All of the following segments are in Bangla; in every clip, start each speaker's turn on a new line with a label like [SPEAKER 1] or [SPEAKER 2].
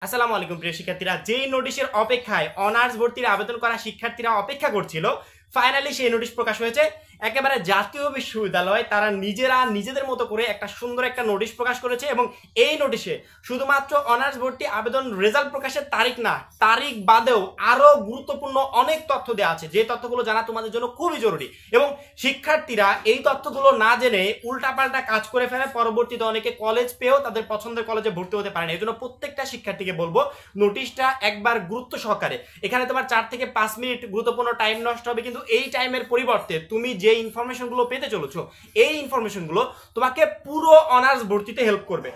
[SPEAKER 1] আসসালামু আলাইকুম প্রিয় শিক্ষার্থীরা, যেই নোটিশের অপেক্ষায় অনার্স ভর্তির আবেদন করা শিক্ষার্থীরা অপেক্ষা করছিল, ফাইনালি সেই নোটিশ প্রকাশ হয়েছে। একেবারে জাতীয় বিশ্ববিদ্যালয় তারা নিজেদের মতো করে একটা সুন্দর একটা নোটিশ প্রকাশ করেছে এবং এই নোটিশে শুধুমাত্র অনার্স ভর্তি আবেদন রেজাল্ট প্রকাশের তারিখ না, তারিখ বাদেও আরো গুরুত্বপূর্ণ অনেক তথ্য দেওয়া আছে, যে তথ্যগুলো জানা তোমাদের জন্য খুবই জরুরি। এবং শিক্ষার্থীরা এই তথ্যগুলো না জেনে উল্টাপাল্টা কাজ করে ফেলে, পরবর্তীতে অনেকে কলেজ পেয়েও তাদের পছন্দের কলেজে ভর্তি হতে পারে না। এই জন্য প্রত্যেকটা শিক্ষার্থীকে বলবো, নোটিশটা একবার গুরুত্ব সহকারে, এখানে তোমার 4 থেকে 5 মিনিট গুরুত্বপূর্ণ টাইম নষ্ট হবে, কিন্তু এই টাইমের পরিবর্তে তুমি যে ইনফরমেশনগুলো পেতে চলেছো, এই ইনফরমেশনগুলো তোমাকে পুরো অনার্স ভর্তিতে হেল্প করবে।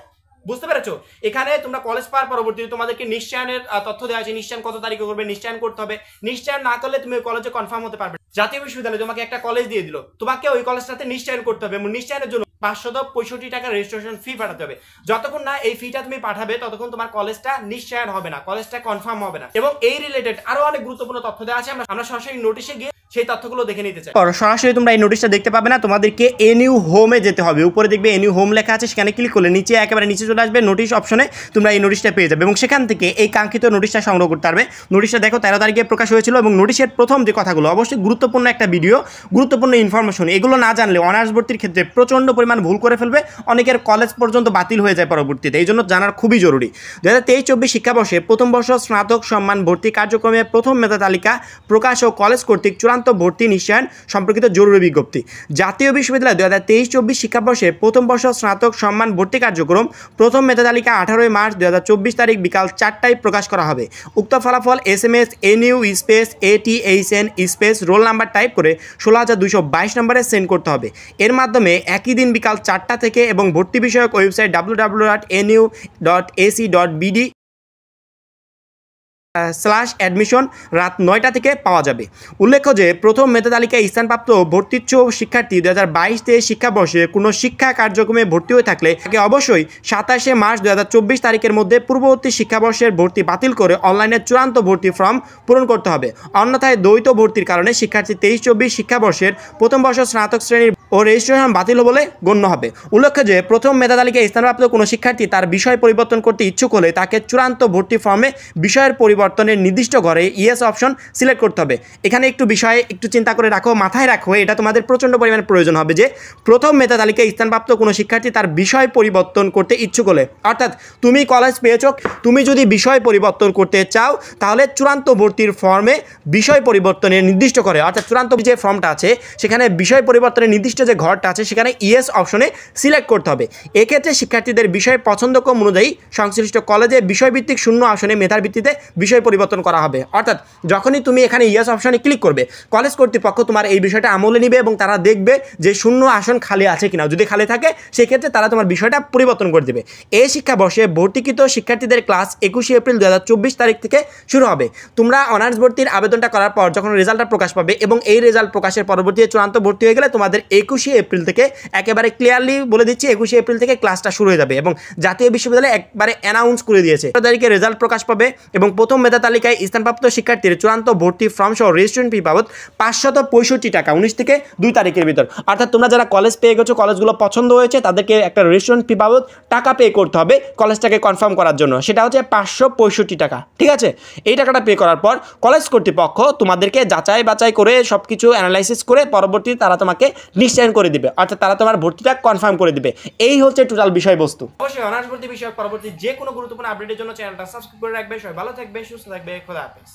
[SPEAKER 1] বুঝতে পেরেছো? এখানে তোমরা কলেজ পাওয়ার পরবর্তীতে তোমাদেরকে নিশ্চয়নের তথ্য দেওয়া আছে, নিশ্চয়ন কত তারিখে করবে, নিশ্চয়ন করতে হবে। নিশ্চয়ন না করলে তুমি ওই কলেজে কনফার্ম হতে পারবে। জাতীয় বিশ্ববিদ্যালয় তোমাকে একটা কলেজ দিয়ে দিল, তোমাকে ওই কলেজটাতে নিশ্চয়ন করতে হবে এবং নিশ্চয়নের জন্য 565 টাকা রেজিস্ট্রেশন ফি পাঠাতে হবে। যতক্ষণ না এই ফিটা তুমি পাঠাবে ততক্ষণ তোমার কলেজটা নিশ্চয়ন হবে না, কলেজটা কনফার্ম হবে না। এবং এই রিলেটেড আরো অনেক গুরুত্বপূর্ণ তথ্য দেওয়া আছে, আমরা সরাসরি নোটিশে গিয়ে সেই তথ্যগুলো দেখে নিতে চাই। সরাসরি তোমরা এই নোটিশটা দেখতে পাবে না, তোমাদেরকে এনইউ হোমে যেতে হবে। উপরে দেখবে এনইউ হোম লেখা আছে, সেখানে ক্লিক করলে নিচে একেবারে নিচে চলে আসবে, নোটিশ অপশনে তোমরা এই নোটিশটা পেয়ে যাবে এবং সেখান থেকে এই কাঙ্ক্ষিত নোটিশটা সংগ্রহ করতে পারবে। নোটিশটা দেখো 13 তারিখে প্রকাশ হয়েছিল এবং নোটিশের প্রথম যে কথাগুলো, অবশ্যই গুরুত্বপূর্ণ একটা ভিডিও, গুরুত্বপূর্ণ ইনফরমেশন, এগুলো না জানলে অনার্স ভর্তির ক্ষেত্রে প্রচণ্ড পরিমাণ ভুল করে ফেলবে, অনেকের কলেজ পর্যন্ত বাতিল হয়ে যায় পরবর্তীতে। এই জন্য জানার খুবই জরুরি। 2023-24 শিক্ষাবর্ষে প্রথম বর্ষ স্নাতক সম্মান ভর্তি কার্যক্রমে প্রথম মেধা তালিকা প্রকাশ ও কলেজ কর্তৃক চূড়ান্ত ভর্তি নিশ্চয়ন সম্পর্কিত জরুরি বিজ্ঞপ্তি। জাতীয় বিশ্ববিদ্যালয় 2023-24 শিক্ষাবর্ষে প্রথম বর্ষ স্নাতক সম্মান ভর্তি কার্যক্রম প্রথম মেধা তালিকা 18 মার্চ 2024 তারিখ বিকাল 4টায় প্রকাশ করা হবে। উক্ত ফলাফল SMS NU space ATHN space roll number type করে 16222 নম্বরে সেন্ড করতে হবে। এর মাধ্যমে একই দিন বিকাল 4টা থেকে এবং ভর্তি বিষয়ক ওয়েবসাইট www.nu.ac.bd/admission রাত 9টা থেকে পাওয়া যাবে। উল্লেখ্য যে প্রথম মেধা তালিকায় স্থানপ্রাপ্ত ভর্তিচ্ছু শিক্ষার্থী 2022-23 শিক্ষাবর্ষে কোনো শিক্ষা কার্যক্রমে ভর্তি হয়ে থাকলে তাকে অবশ্যই 27 মার্চ 2024 তারিখের মধ্যে পূর্ববর্তী শিক্ষাবর্ষের ভর্তি বাতিল করে অনলাইনে চূড়ান্ত ভর্তি ফর্ম পূরণ করতে হবে। অন্যথায় দ্বৈত ভর্তির কারণে শিক্ষার্থী 23-24 শিক্ষাবর্ষের প্রথম বর্ষ স্নাতক শ্রেণীর ও রেজিস্ট্রেশন বাতিল বলে গণ্য হবে। উল্লেখ্য যে প্রথম মেধা তালিকায় স্থানপ্রাপ্ত কোনো শিক্ষার্থী তার বিষয় পরিবর্তন করতে ইচ্ছুক হলে তাকে চূড়ান্ত ভর্তি ফর্মে বিষয়ের পরিবর্তনের নির্দিষ্ট ঘরে ইয়েস অপশন সিলেক্ট করতে হবে। এখানে একটু বিষয় একটু চিন্তা করে রাখো, মাথায় রাখো, এটা তোমাদের প্রচণ্ড পরিমাণে প্রয়োজন হবে যে প্রথম মেধা তালিকায় স্থানপ্রাপ্ত কোনো শিক্ষার্থী তার বিষয় পরিবর্তন করতে ইচ্ছুক হলে, অর্থাৎ তুমি কলেজ পেয়েছ, তুমি যদি বিষয় পরিবর্তন করতে চাও তাহলে চূড়ান্ত ভর্তির ফর্মে বিষয় পরিবর্তনের নির্দিষ্ট করে, অর্থাৎ চূড়ান্ত যে ফর্মটা আছে সেখানে বিষয় পরিবর্তনের নির্দিষ্ট যে ঘরটা আছে সেখানে ইয়েস অপশনে সিলেক্ট করতে হবে। এক্ষেত্রে শিক্ষার্থীদের বিষয় পছন্দক্রম অনুযায়ী সংশ্লিষ্ট কলেজে বিষয়ভিত্তিক শূন্য আসনে মেধার ভিত্তিতে বিষয় পরিবর্তন করা হবে। অর্থাৎ যখনই তুমি এখানে ইয়েস অপশনে ক্লিক করবে, কলেজ কর্তৃপক্ষ তোমার এই বিষয়টা আমলে নেবে এবং তারা দেখবে যে শূন্য আসন খালি আছে কিনা। যদি খালি থাকে সেক্ষেত্রে তারা তোমার বিষয়টা পরিবর্তন করে দেবে। এই শিক্ষাবর্ষে ভর্তিকৃত শিক্ষার্থীদের ক্লাস 21 এপ্রিল 2024 তারিখ থেকে শুরু হবে। তোমরা অনার্স ভর্তির আবেদনটা করার পর যখন রেজাল্টটা প্রকাশ পাবে এবং এই রেজাল্ট প্রকাশের পরবর্তীতে চূড়ান্ত ভর্তি হয়ে গেলে তোমাদের 21 এপ্রিল থেকে একেবারে ক্লিয়ারলি বলে দিচ্ছি 21 এপ্রিল থেকে ক্লাসটা শুরু হয়ে যাবে এবং জাতীয় বিশ্ববিদ্যালয় একবারে অ্যানাউন্স করে দিয়েছে 17 তারিখে রেজাল্ট প্রকাশ পাবে এবং প্রথম মেধা তালিকায় স্থানপ্রাপ্ত শিক্ষার্থীর চূড়ান্ত ভর্তি ফর্ম সহ রেজিস্ট্রেশন ফি বাবদ 565 টাকা 19 থেকে 2 তারিখের ভিতর। অর্থাৎ তোমরা যারা কলেজ পেয়ে গেছো, কলেজগুলো পছন্দ হয়েছে, তাদেরকে একটা রেজিস্ট্রেশন ফি বাবদ টাকা পে করতে হবে কলেজটাকে কনফার্ম করার জন্য, সেটা হচ্ছে 565 টাকা। ঠিক আছে? এই টাকাটা পে করার পর কলেজ কর্তৃপক্ষ তোমাদেরকে যাচাই বাছাই করে সব কিছু অ্যানালাইসিস করে পরবর্তীতে তারা তোমাকে নিশ্চয়ন করে দিবে, অর্থাৎ তারা তোমার ভর্তিটা কনফার্ম করে দিবে। এই হচ্ছে টোটাল বিষয়বস্তু। অবশ্যই অনার্স ভর্তি বিষয়ক পরবর্তী যে কোনো গুরুত্বপূর্ণ আপডেটের জন্য চ্যানেলটা সাবস্ক্রাইব করে রাখবে। সবাই ভালো থাকবে, সুস্থ থাকবে, খোদা হাফেজ।